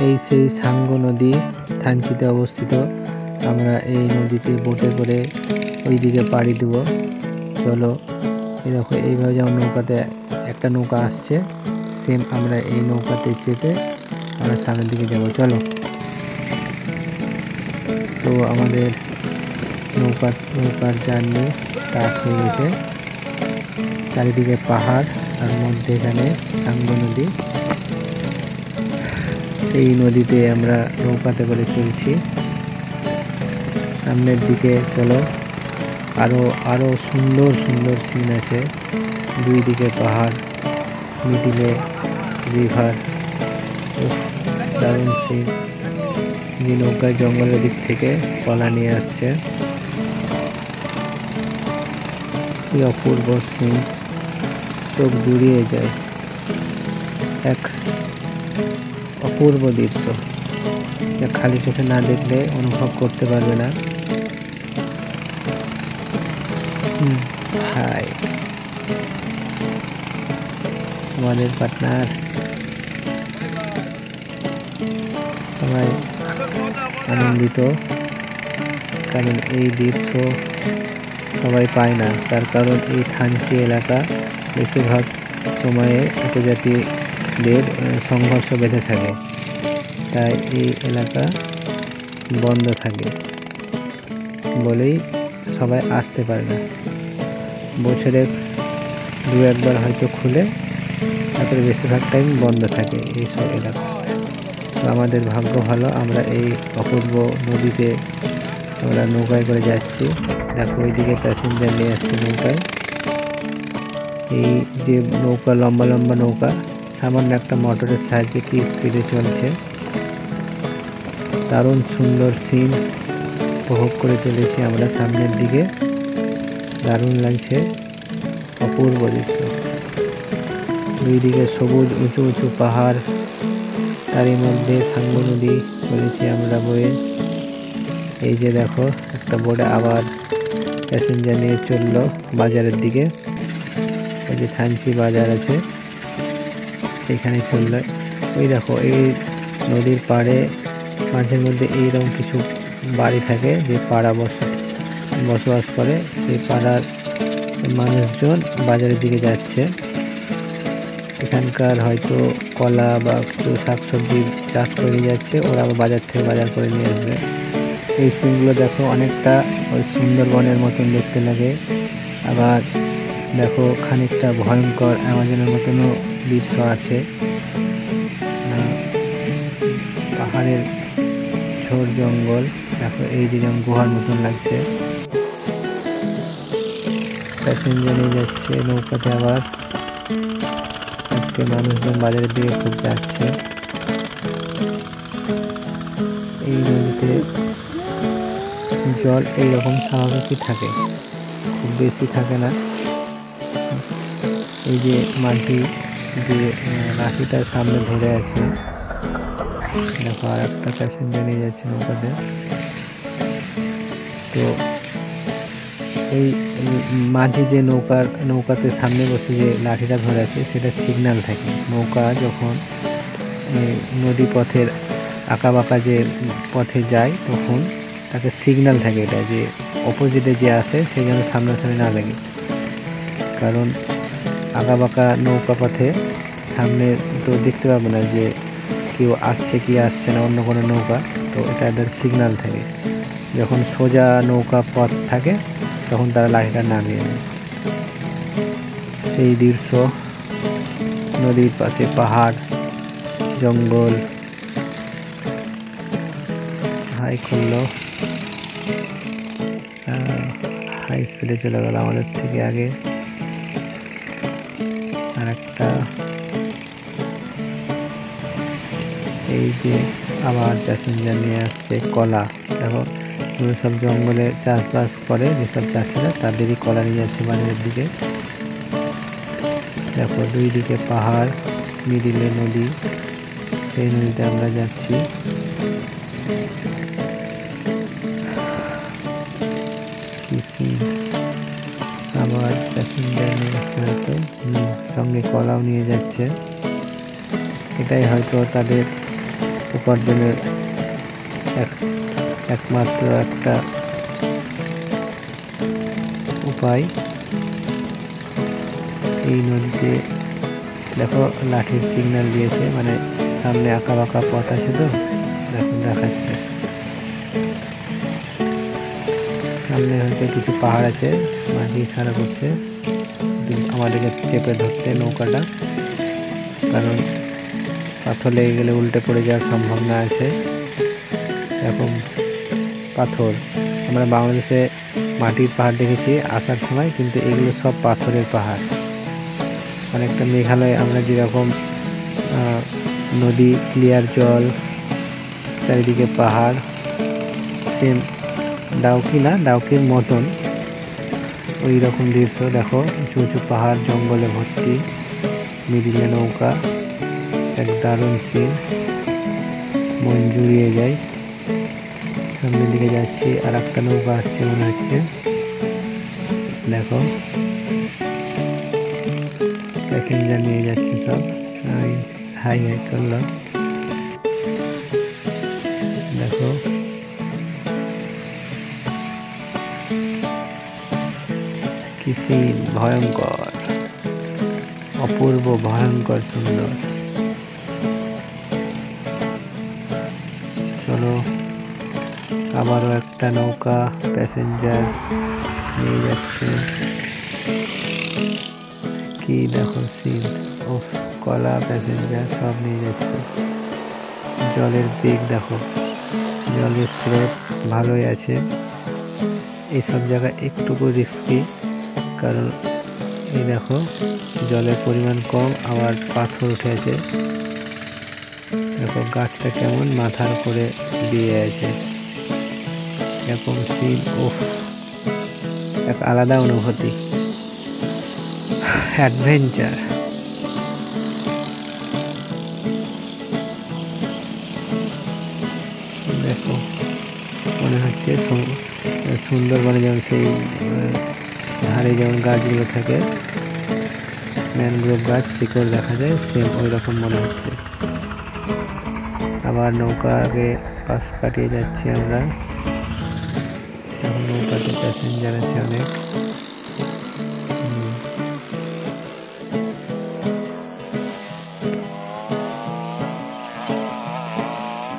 এই সেই সাঙ্গু নদী থানচিতে অবস্থিত। আমরা এই নদীতে বোটে করে ওইদিকে পাড়ি দেব। চলো, এই দেখো এইভাবে যেমন নৌকাতে একটা নৌকা আসছে, সেম আমরা এই নৌকাতে চেপে আমরা সামনের দিকে যাব। চলো। তো আমাদের নৌকার জার্নি স্টার্ট হয়ে গেছে। চারিদিকে পাহাড় আর মধ্যেখানে সাঙ্গু নদী। সেই নদীতে আমরা নৌকাতে করে চলছি সামনের দিকে। চলো, আরো সুন্দর সুন্দর সিন আছে। দুই দিকে পাহাড়, মিডিলে রিভার, দারুণ সিন। যে নৌকায় জঙ্গলের দিক থেকে কলা নিয়ে আসছে, কি অপূর্ব সিন, চোখ জুড়িয়ে যায়। এক অপূর্ব দৃশ্য, যা খালি চোখে না দেখলে অনুভব করতে পারবে না। হাই আমাদের পার্টনার, সবাই আনন্দিত, কারণ এই দৃশ্য সবাই পায় না। তার কারণ এই থানচি এলাকা বেশিরভাগ সময়ে উপজাতিদের সংঘর্ষ বেঁধে থাকে, তাই এই এলাকা বন্ধ থাকে বলেই সবাই আসতে পারে না। বছরে দু একবার হয়তো খুলে, তারপরে বেশিরভাগ টাইম বন্ধ থাকে এইসব এলাকা। তো আমাদের ভাগ্য ভালো, আমরা এই অপূর্ব নদীতে আমরা নৌকায় করে যাচ্ছি। দেখো ওইদিকে প্যাসেঞ্জার নিয়ে আসছে নৌকায়। এই যে নৌকা, লম্বা লম্বা নৌকা, সামান্য একটা মোটরের সাহায্যে কি স্পিডে চলছে। দারুণ সুন্দর সিন উপভোগ করে চলেছি আমরা সামনের দিকে। দারুণ লাগছে, অপূর্ব দৃশ্য। দুই দিকে সবুজ উঁচু উঁচু পাহাড়, তারই মধ্যে সাঙ্গু নদী চলেছি আমরা বয়ে। এই যে দেখো একটা বোটে আবার প্যাসেঞ্জার নিয়ে চললো বাজারের দিকে। ওই যে থানচি বাজার আছে, সেখানে চললো। ওই দেখো এই নদীর পাড়ে মাঝে মধ্যে এইরকম কিছু বাড়ি থাকে, যে পাড়া বসবাস করে। সেই পাড়ার মানুষজন বাজারের দিকে যাচ্ছে। এখানকার হয়তো কলা বা কিছু শাকসবজি চাষ করে যাচ্ছে, ওরা বাজার থেকে বাজার করে নিয়ে আসবে। এই সিনগুলো দেখো অনেকটা ওই সুন্দরবনের মতন দেখতে লাগে। আবার দেখো খানিকটা ভয়ঙ্কর অ্যামাজনের মতনও দৃশ্য আছে। পাহাড়ের ঝোড় জঙ্গল, দেখো এই যে যেমন গুহার মতন লাগছে। প্যাসেঞ্জার নিয়ে যাচ্ছে নৌকাতে। আবার আজকে মানুষজন বাজারের দিকে খুব যাচ্ছে। এই নদীতে জল এইরকম স্বাভাবিকই থাকে, খুব বেশি থাকে না। এই যে মাঝি যে লাঠিটার সামনে ধরে আছে, দেখো আর একটা প্যাসেঞ্জার নিয়ে যাচ্ছে নৌকাতে। তো এই মাঝি যে নৌকাতে সামনে বসে যে লাঠিটা ধরে আছে, সেটা সিগন্যাল থাকে। নৌকা যখন নদী পথের আঁকা বাঁকা যে পথে যায়, তখন তাকে সিগন্যাল থাকে এটা, যে অপোজিটে যে আসে সে যেন সামনাসামনি না লাগে। কারণ আঁকা বাঁকা নৌকা পথে সামনে তো দেখতে পাবো না যে কেউ আসছে কি আসছে না, অন্য কোনো নৌকা। তো এটা এদের সিগন্যাল থাকে। যখন সোজা নৌকা পথ থাকে, তখন তারা লাঠিটা নামিয়ে নেয়। সেই দৃশ্য, নদীর পাশে পাহাড় জঙ্গল। হাই করলো, হাই স্পিডে চলে গেল আমাদের থেকে আগে। আর একটা এই যে আবার প্যাসেঞ্জার নিয়ে আসছে কলা। দেখো সব জঙ্গলে চাষবাস করে যেসব চাষিরা, তাদেরই কলা নিয়ে যাচ্ছে বাজারের দিকে। দেখো দুই দিকে পাহাড়, মিডিলে নদী, সেই নদীতে আমরা যাচ্ছি। আবার প্যাসেঞ্জার নিয়ে যাচ্ছে, হয়তো সঙ্গে কলাও নিয়ে যাচ্ছে। এটাই হয়তো তাদের উপার্জনের একমাত্র একটা উপায়। এই নদীতে দেখো লাঠির সিগন্যাল দিয়েছে, মানে সামনে আঁকা বাঁকা পথ আছে, তো দেখুন দেখাচ্ছে সামনে হয়তো কিছু পাহাড় আছে, মাঝি ইশারা করছে আমাদেরকে চেপে ধরতে নৌকাটা, কারণ পাথর লেগে গেলে উল্টে পড়ে যাওয়ার সম্ভাবনা আছে। এরকম পাথর আমরা বাংলাদেশে মাটির পাহাড় দেখেছি আসার সময়, কিন্তু এগুলো সব পাথরের পাহাড়। অনেকটা মেঘালয় আমরা যেরকম নদী, ক্লিয়ার জল, চারিদিকে পাহাড়, সেম ডাউকি না, ডাউকির মতন ওই রকম দৃশ্য। দেখো উঁচু উঁচু পাহাড়, জঙ্গলে ভর্তি, মিডিলে নৌকা, এক দারুণ সিন, মন জুড়িয়ে যায়। সামনের দিকে যাচ্ছি, আর একটা নৌকা আসছে মনে হচ্ছে, দেখো প্যাসেঞ্জার নিয়ে যাচ্ছে সব। হাই হাই করলো, দেখো কি সিন, ভয়ঙ্কর, অপূর্ব, ভয়ঙ্কর সুন্দর। চলো আবারও একটা নৌকা প্যাসেঞ্জার নিয়ে যাচ্ছে, কি দেখো সিন, ও কলা প্যাসেঞ্জার সব নিয়ে যাচ্ছে। জলের বেগ দেখো, জলের স্রোত ভালোই আছে। এইসব জায়গা একটুকু রিস্কি, কারণ এই দেখো জলের পরিমাণ কম, আবার পাথর উঠে আছে। দেখো গাছটা কেমন মাথার উপরে দিয়ে আছে, এরকম সিন, ওফ, এক আলাদা অনুভূতি, অ্যাডভেঞ্চার। দেখো মনে হচ্ছে সুন্দরবনে যেমন সেই ধারে যেমন গাছগুলো থাকে, ম্যানগ্রোভ গাছ, শিকড় দেখা যায়, সেম ওই রকম মনে হচ্ছে। আবার নৌকাকে পাশ কাটিয়ে যাচ্ছি আমরা, নৌকাতে প্যাসেঞ্জার আছে অনেক।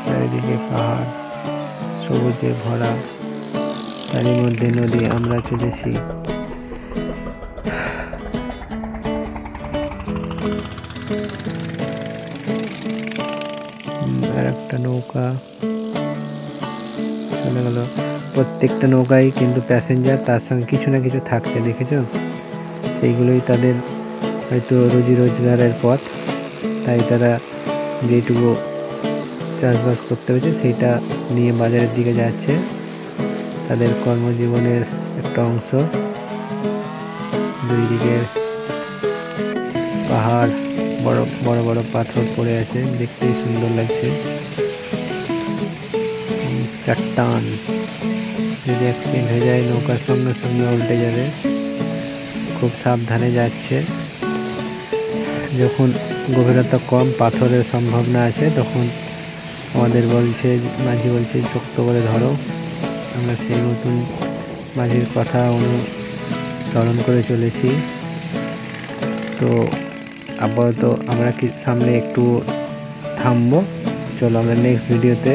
চারিদিকে পাহাড়, সবুজে ভরা, তারই মধ্যে নদী, আমরা চলেছি। আর একটা নৌকা চলে গেল। প্রত্যেকটা নৌকায় কিন্তু প্যাসেঞ্জার, তার সঙ্গে কিছু না কিছু থাকছে, দেখেছো? সেইগুলোই তাদের হয়তো রুজি রোজগারের পথ, তাই তারা যেটুকু চাষবাস করতে হয়েছে সেইটা নিয়ে বাজারের দিকে যাচ্ছে, তাদের কর্মজীবনের একটা অংশ। দুই দিকে পাহাড়, বড় বড় বড় পাথর পড়ে আছে, দেখতেই সুন্দর লাগছে। চট্টান, যদি অ্যাক্সিডেন্ট হয়ে যায় নৌকার সঙ্গে সঙ্গে উল্টে যাবে, খুব সাবধানে যাচ্ছে। যখন গভীরতা কম, পাথরের সম্ভাবনা আছে, তখন আমাদের বলছে, মাঝি বলছে শক্ত করে ধরো। আমরা সেই মতন মাঝির কথা অনুসরণ করে চলেছি। তো আপাতত আমরা কি সামনে একটু থামবো, চলো আমরা নেক্সট ভিডিওতে